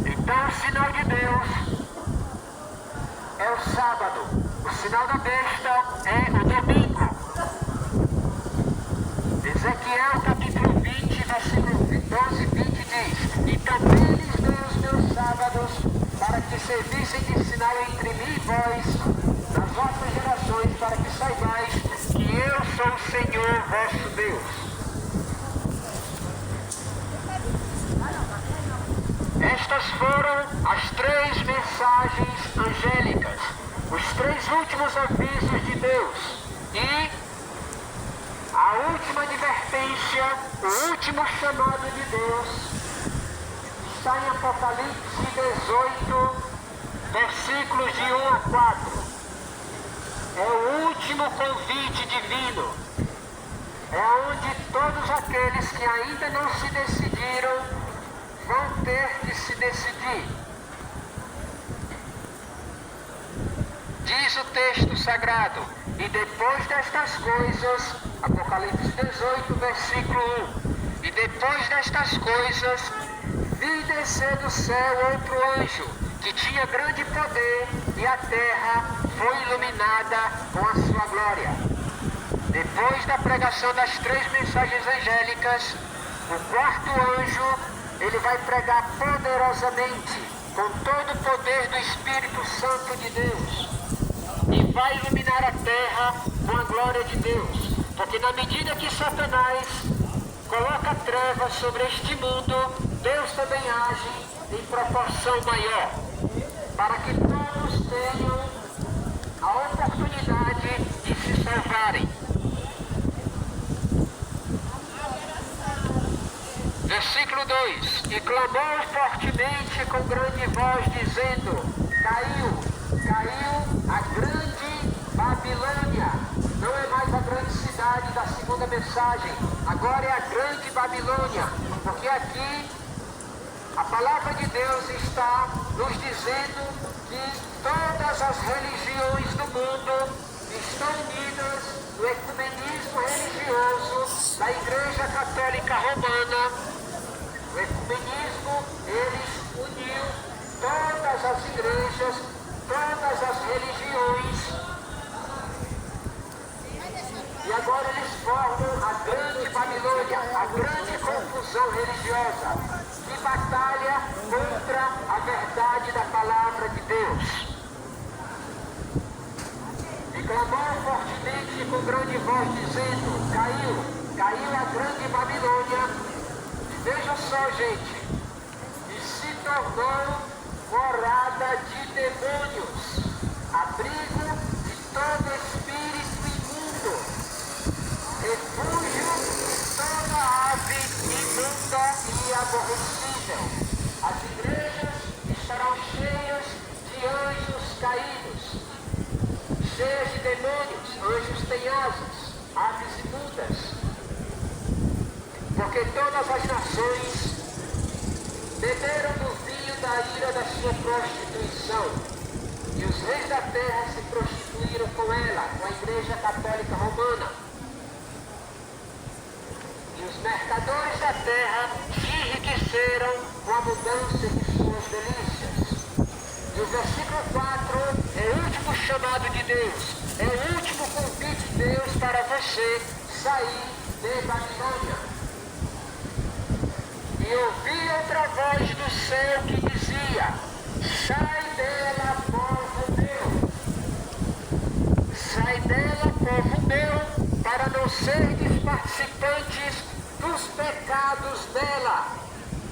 Então o sinal de Deus é o sábado. O sinal da besta é o domingo. Ezequiel capítulo 20, versículo 12 e 20 diz: então eles dei os meus sábados para que servissem de sinal entre mim e vós, nas vossas gerações, para que saibais que eu sou o Senhor vosso Deus. Estas foram as 3 mensagens angélicas, os 3 últimos avisos de Deus e a última advertência, o último chamado de Deus está em Apocalipse 18, versículos de 1 a 4. É o último convite divino. É onde todos aqueles que ainda não se decidiram vão ter que se decidir. Diz o texto sagrado: e depois destas coisas, Apocalipse 18, versículo 1, e depois destas coisas, vi descer do céu outro anjo, que tinha grande poder, e a terra foi iluminada com a sua glória. Depois da pregação das 3 mensagens angélicas, o 4º anjo, ele vai pregar poderosamente, com todo o poder do Espírito Santo de Deus, e vai iluminar a terra com a glória de Deus. Porque na medida que Satanás coloca trevas sobre este mundo, Deus também age em proporção maior, para que todos tenham a oportunidade de se salvarem. Versículo 2: e clamou fortemente com grande voz, dizendo: caiu a grande Babilônia. Não é mais a grande cidade da segunda mensagem, agora é a grande Babilônia, porque aqui a palavra de Deus está nos dizendo que todas as religiões do mundo estão unidas no ecumenismo religioso da Igreja Católica Romana. O ecumenismo, eles uniu todas as igrejas, todas as religiões, e agora eles formam a grande Babilônia, a grande confusão religiosa, que batalha contra a verdade da palavra de Deus. E clamou fortemente com grande voz, dizendo: caiu a grande Babilônia. Veja só, gente, e se tornou morada de demônios, abrigo de todo espírito imundo, refúgio de toda ave imunda e aborrecível. As igrejas estarão cheias de anjos caídos, cheias de demônios. Anjos têm asas, aves imundas. Porque todas as nações beberam do vinho da ira da sua prostituição, e os reis da terra se prostituíram com ela, com a Igreja Católica Romana. E os mercadores da terra se enriqueceram com a abundância de suas delícias. E o versículo 4 é o último chamado de Deus, é o último convite de Deus para você sair de Babilônia. E ouvi outra voz do céu que dizia: sai dela, povo meu. Sai dela, povo meu, para não serdes participantes dos pecados dela,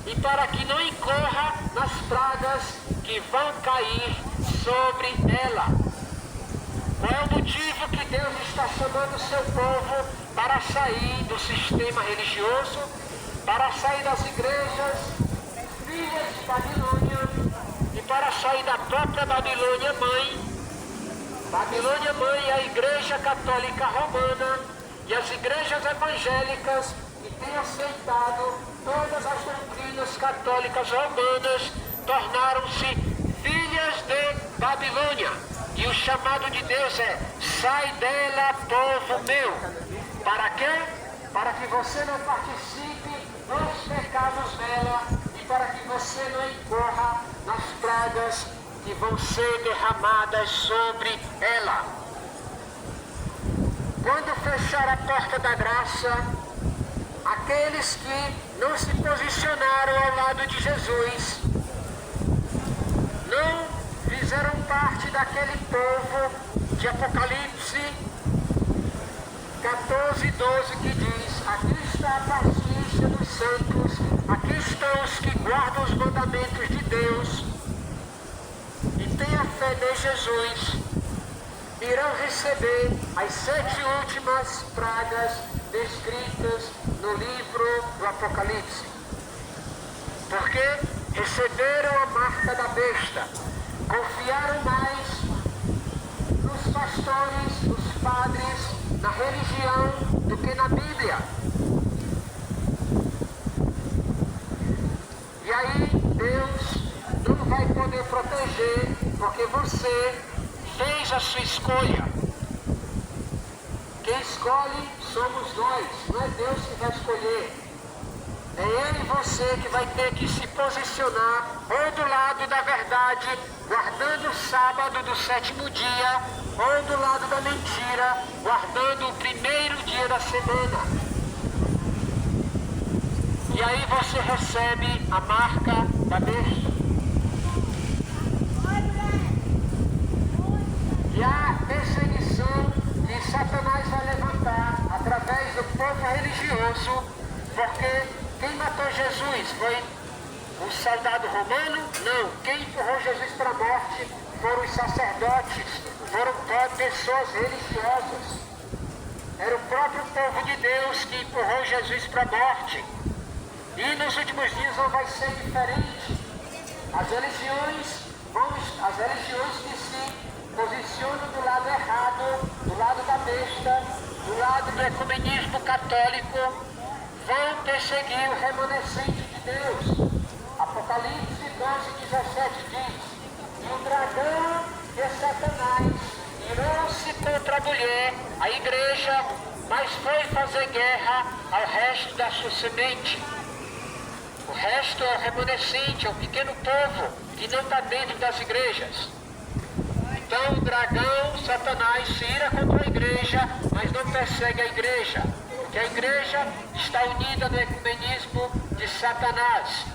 e para que não incorra nas pragas que vão cair sobre ela. Qual é o motivo que Deus está chamando o seu povo para sair do sistema religioso, para sair das igrejas filhas de Babilônia e para sair da própria Babilônia mãe? Babilônia mãe é a Igreja Católica Romana e as igrejas evangélicas que têm aceitado todas as doutrinas católicas romanas tornaram-se filhas de Babilônia. E o chamado de Deus é: sai dela, povo meu. Para quê? Para que você não participe dos pecados dela, pragas que vão ser derramadas sobre ela. Quando fechar a porta da graça, aqueles que não se posicionaram ao lado de Jesus, não fizeram parte daquele povo de Apocalipse 14:12, que diz: aqui está a paciência dos santos, aqui estão os que guardam os mandamentos de Deus e têm a fé em Jesus, irão receber as 7 últimas pragas descritas no livro do Apocalipse. Porque receberam a marca da besta, confiaram mais nos pastores, nos padres, na religião, do que na Bíblia. E aí Deus não vai poder proteger, porque você fez a sua escolha. Quem escolhe somos nós, não é Deus que vai escolher. É eu e você que vai ter que se posicionar ou do lado da verdade, guardando o sábado do 7º dia, ou do lado da mentira, guardando o primeiro dia da semana. E aí você recebe a marca da besta. E a perseguição que Satanás vai levantar através do povo religioso, porque quem matou Jesus foi o soldado romano? Não. Quem empurrou Jesus para a morte foram os sacerdotes, foram pessoas religiosas. Era o próprio povo de Deus que empurrou Jesus para a morte. E nos últimos dias não vai ser diferente. As religiões que se posicionam do lado errado, do lado da besta, do lado do ecumenismo católico, vão perseguir o remanescente de Deus. Apocalipse 12:17 diz: e o dragão e Satanás irão-se contra a mulher, a igreja, mas foi fazer guerra ao resto da sua semente. O resto é o remanescente, é o pequeno povo que não está dentro das igrejas. Então o dragão, Satanás, se ira contra a igreja, mas não persegue a igreja, porque a igreja está unida no ecumenismo de Satanás.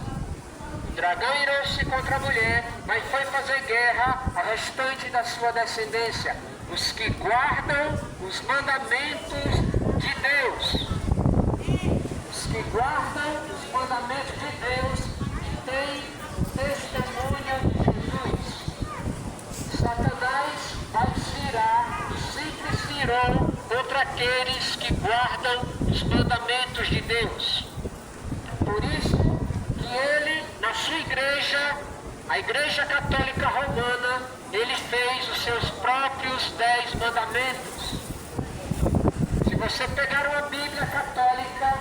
O dragão irou-se contra a mulher, mas foi fazer guerra ao restante da sua descendência, os que guardam os mandamentos de Deus. Os que guardam os mandamentos de Deus e têm testemunha de Jesus. Satanás vai se irar e sempre se irou contra aqueles que guardam os mandamentos de Deus. Por isso que ele, na sua igreja, a Igreja Católica Romana, ele fez os seus próprios 10 mandamentos. Se você pegar uma Bíblia católica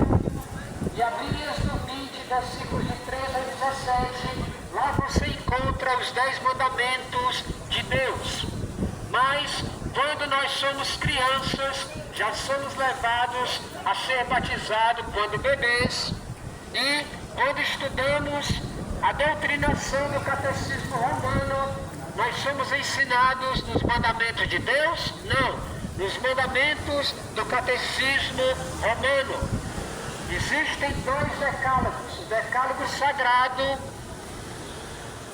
e abrir no 20, versículos de 13 a 17, lá você encontra os 10 mandamentos de Deus. Mas quando nós somos crianças, já somos levados a ser batizados quando bebês, e quando estudamos a doutrinação do catecismo romano, nós somos ensinados nos mandamentos de Deus? Não, nos mandamentos do catecismo romano. Existem 2 decálogos. O decálogo sagrado,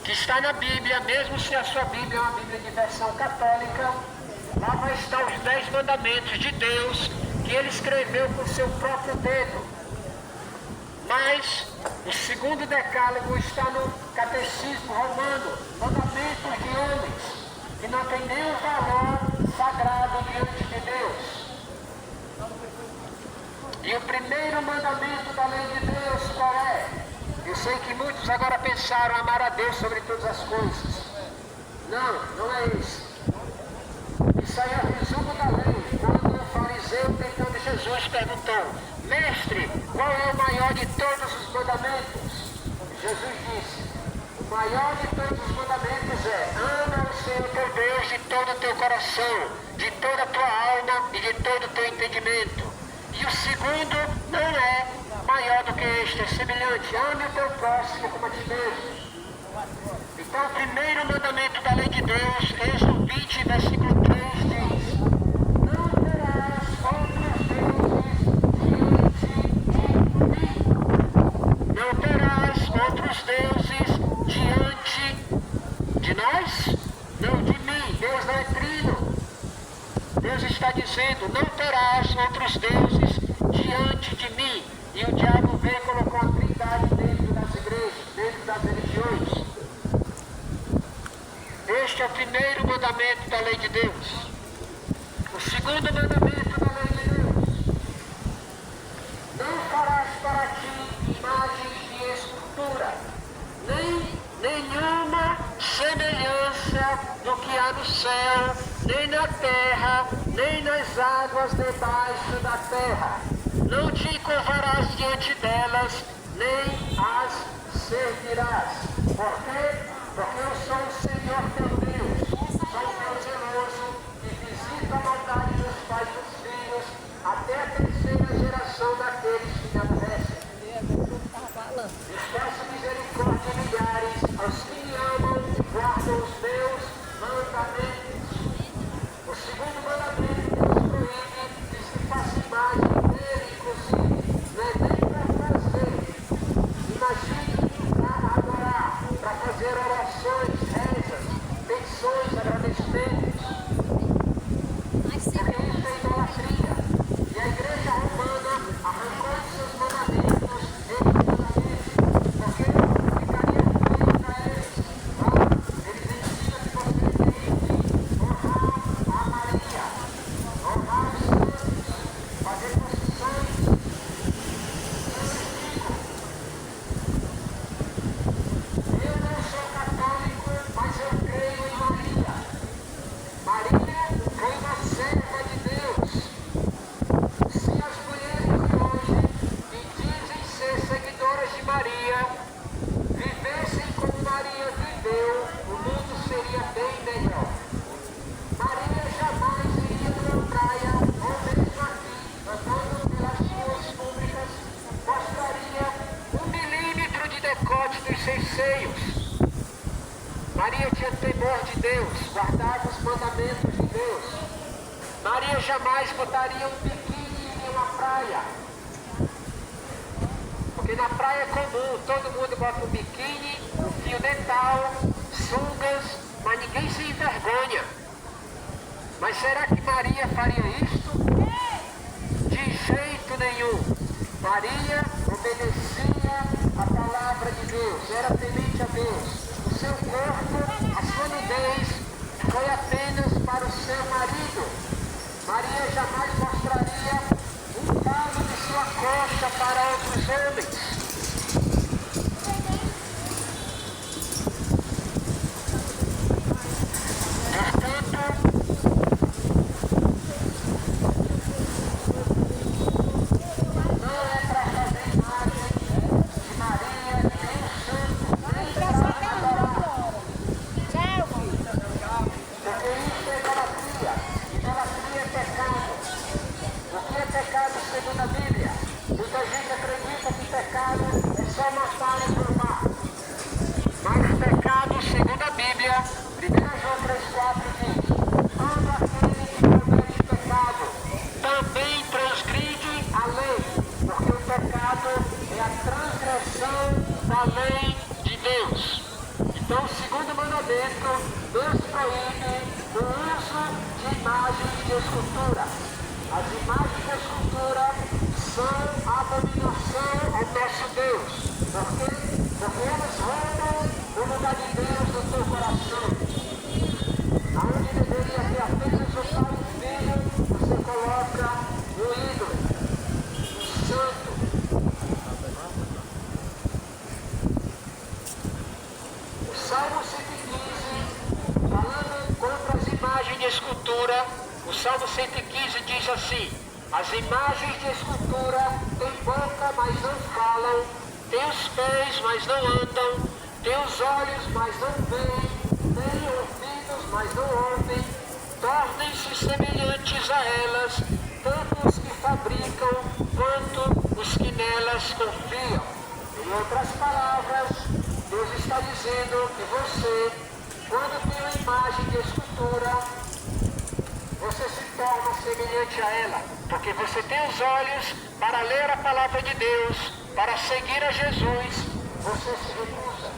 que está na Bíblia, mesmo se a sua Bíblia é uma Bíblia de versão católica, lá vai estar os 10 mandamentos de Deus, que ele escreveu com seu próprio dedo. Mas o segundo decálogo está no catecismo romano, mandamentos de homens, que não tem nenhum valor sagrado diante de Deus. E o primeiro mandamento da lei de Deus qual é? Eu sei que muitos agora pensaram amar a Deus sobre todas as coisas. Não, não é isso. Isso aí é o resumo da lei. Quando o fariseu, tentando Jesus, perguntou: mestre, qual é o maior de todos os mandamentos? Jesus disse: o maior de todos os mandamentos é: ama o Senhor teu Deus de todo o teu coração, de toda a tua alma e de todo o teu entendimento. E o segundo não é maior do que este, é semelhante: ame o teu próximo como a ti mesmo. Então, o primeiro mandamento da lei de Deus, Êxodo 20, versículo 3, diz: não terás outros deuses diante de mim. Não terás outros deuses diante de nós? Não, de mim. Deus não é trino. Deus está dizendo: não terás outros deuses diante de mim. E o diabo veio e colocou a trindade dentro das igrejas, dentro das religiões. Este é o primeiro mandamento da lei de Deus. O segundo mandamento da lei de Deus: não farás para ti imagens de escultura, nem nenhuma semelhança do que há no céu, nem na terra, nem nas águas debaixo da terra. Não te curvarás diante delas, nem as servirás. Por quê? Porque eu sou o Senhor teu Deus, sou o Deus zeloso, que visita a maldade dos pais dos filhos, até a terceira geração daqueles que me aborrecem. Despeço misericórdia a milhares, aos que me amam e guardam os meus mandamentos. O segundo mandamento Deus proíbe que se faça imagem dele, inclusive, não é nem para fazer. Imagine para adorar, para fazer orações, rezas, petições, agradecimentos. Porque isso é idolatria. E a igreja romana arrancou de seus mandamentos esses mandamentos, porque ficaria feio para eles. Eles ensinam que você tem que honrar a Maria, honrar os santos, fazer procissões. Eu não sou católico, mas eu creio em Maria. Maria foi uma serva de Deus. Se as mulheres de hoje, que dizem ser seguidoras de Maria, vivessem como Maria viveu, o mundo seria bem melhor. Maria jamais iria numa praia, ou mesmo aqui, andando pelas ruas públicas, mostraria 1 milímetro de decote dos seus seios. Maria tinha temor de Deus, guardava os mandamentos de Deus. Maria jamais botaria um biquíni em uma praia. Porque na praia é comum, todo mundo bota um biquíni, um fio dental, sungas, mas ninguém se envergonha. Mas será que Maria faria isto? De jeito nenhum. Maria obedecia a palavra de Deus, era temente a Deus. O seu corpo, a sua nudez, foi apenas para o seu marido. Maria jamais mostraria um palo de sua coxa para outros homens. Portanto, não é para fazer imagem de Maria, nem o santo, nem para adorar. Porque isso é idolatria. Idolatria é pecado. O que é pecado segundo a Bíblia? Muita gente acredita que pecado é só matar e roubar. Mas pecado segundo a Bíblia, 1 João 3,4 diz: todo aquele que comete pecado também transgride a lei, porque o pecado é a transgressão da lei de Deus. Então, o segundo mandamento, Deus proíbe o uso de imagens de escultura. As imagens de escultura são abominação ao nosso Deus. Por quê? Porque elas roubam o lugar de Deus no teu coração. Aonde deveria ter apenas o pai e o filho, você coloca o ídolo, o santo. O Salmo 115, falando contra as imagens de escultura, o Salmo 115 diz assim: as imagens de escultura têm boca, mas não falam, têm os pés, mas não andam, têm os olhos, mas não veem, têm ouvidos, mas não ouvem, tornem-se semelhantes a elas, tanto os que fabricam, quanto os que nelas confiam. Em outras palavras, Deus está está dizendo que você, quando tem uma imagem de escultura, você se torna semelhante a ela, porque você tem os olhos para ler a palavra de Deus, para seguir a Jesus, você se recusa.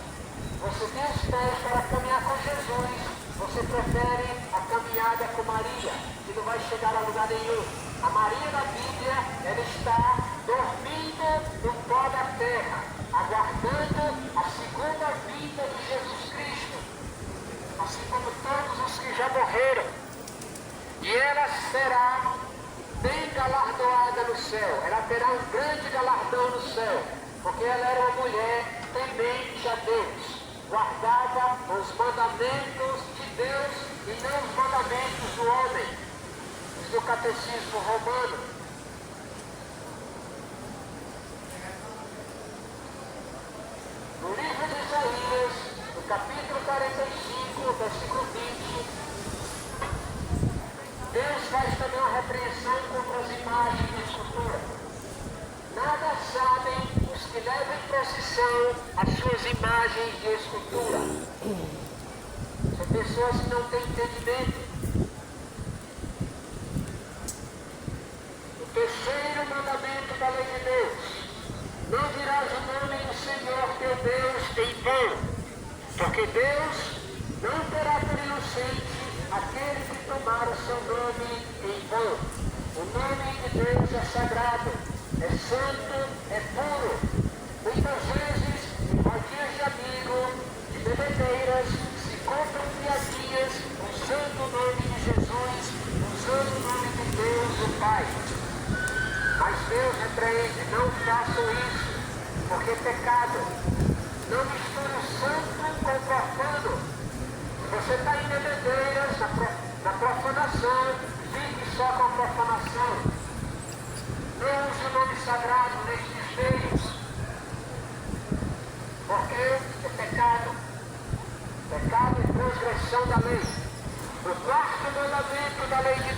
Você tem os pés para caminhar com Jesus, você prefere a caminhada com Maria, que não vai chegar a lugar nenhum. A Maria da Bíblia, ela está dormindo no pó da terra, aguardando a segunda vinda de Jesus Cristo, assim como todos os que já morreram. E ela será bem galardoada no céu, ela terá um grande galardão no céu, porque ela era uma mulher temente a Deus, guardava os mandamentos de Deus e não os mandamentos do homem, os do catecismo romano. No livro de Isaías, no capítulo 45, versículo 20, Deus faz também uma repreensão contra as imagens de escultura. Nada sabem os que levam em procissão as suas imagens de escultura. São pessoas que não têm entendimento. O terceiro mandamento da lei de Deus: não dirás o nome do Senhor teu Deus em vão, porque Deus não terá por inocente aquele que tomar o seu nome em vão. O nome de Deus é sagrado, é santo, é puro. Muitas vezes, em rodinhas de amigo, de bebedeiras, se compram piadinhas usando o nome de Jesus, usando o nome de Deus, o Pai. Mas Deus repreende: não façam isso, porque é pecado. Não misture o santo com o profano. Você está em bebedeiras, na profanação, fique só com a profanação. Não use o nome sagrado nestes meios, porque é pecado. Pecado e transgressão da lei. O quarto mandamento da lei de Deus